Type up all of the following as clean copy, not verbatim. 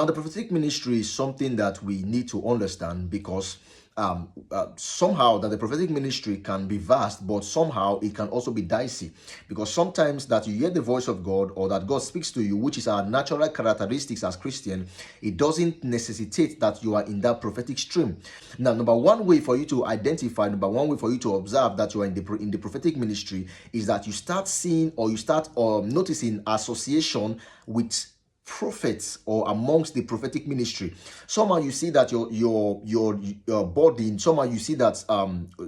Now, the prophetic ministry is something that we need to understand because somehow that the prophetic ministry can be vast, but somehow it can also be dicey, because sometimes that you hear the voice of God or that God speaks to you, which is our natural characteristics as Christian, it doesn't necessitate that you are in that prophetic stream. Now, number one way for you to identify, number one way for you to observe that you are in the prophetic ministry is that you start seeing or you start noticing association with prophets or amongst the prophetic ministry. Somehow you see that your body, somehow you see that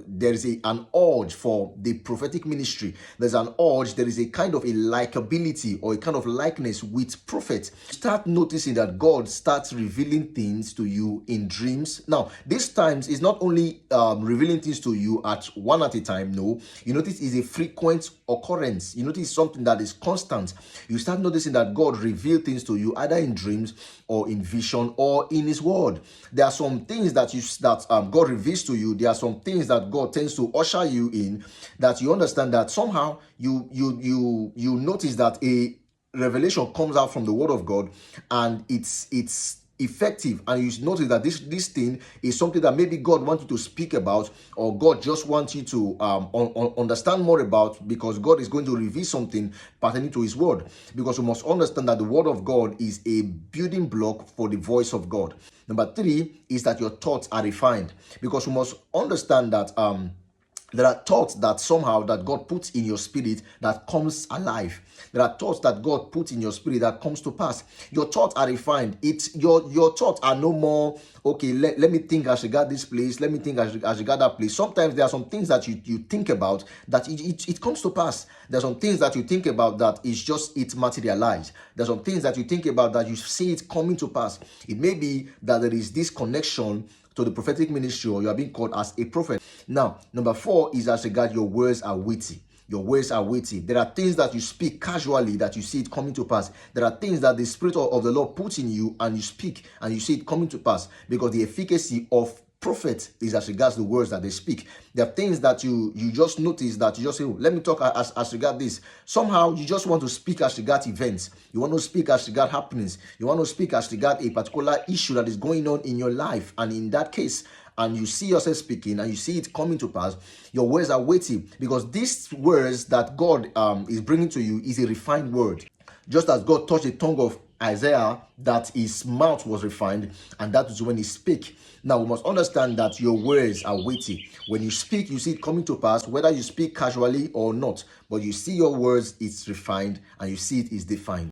there is an urge for the prophetic ministry. There's an urge, there is a kind of a likability or a kind of likeness with prophets. Start noticing that God starts revealing things to you in dreams. Now, these times is not only revealing things to you at one at a time. No, you notice is a frequent occurrence. You notice something that is constant. You start noticing that God reveals things to you either in dreams or in vision or in his word. There are some things that God reveals to you. There are some things that God tends to usher you in, that you understand that somehow you notice that a revelation comes out from the word of God, and it's effective, and you notice that this thing is something that maybe God wants you to speak about, or God just wants you to understand more about, because God is going to reveal something pertaining to his word. Because we must understand that the word of God is a building block for the voice of God. Number three is that your thoughts are refined, because we must understand that there are thoughts that somehow that God puts in your spirit that comes alive. There are thoughts that God puts in your spirit that comes to pass. Your thoughts are refined. It's your thoughts are no more, okay, let me think as regard this place. Let me think as regard that place. Sometimes there are some things that you think about that it comes to pass. There are some things that you think about that it materialized. There are some things that you think about that you see it coming to pass. It may be that there is this connection to the prophetic ministry, or you are being called as a prophet. Now, number four is as regard your words are weighty. Your words are weighty. There are things that you speak casually that you see it coming to pass. There are things that the Spirit of the Lord puts in you and you speak and you see it coming to pass, because the efficacy of prophet is as regards the words that they speak. There are things that you just notice that you just say, oh, let me talk as regard this. Somehow you just want to speak as regard events. You want to speak as regard happenings. You want to speak as regard a particular issue that is going on in your life. And in that case, and you see yourself speaking and you see it coming to pass, your words are weighty, because these words that God is bringing to you is a refined word. Just as God touched the tongue of Isaiah, that his mouth was refined, and that is when he speak. Now we must understand that your words are weighty. When you speak, you see it coming to pass, whether you speak casually or not, but you see your words, it's refined, and you see it is defined.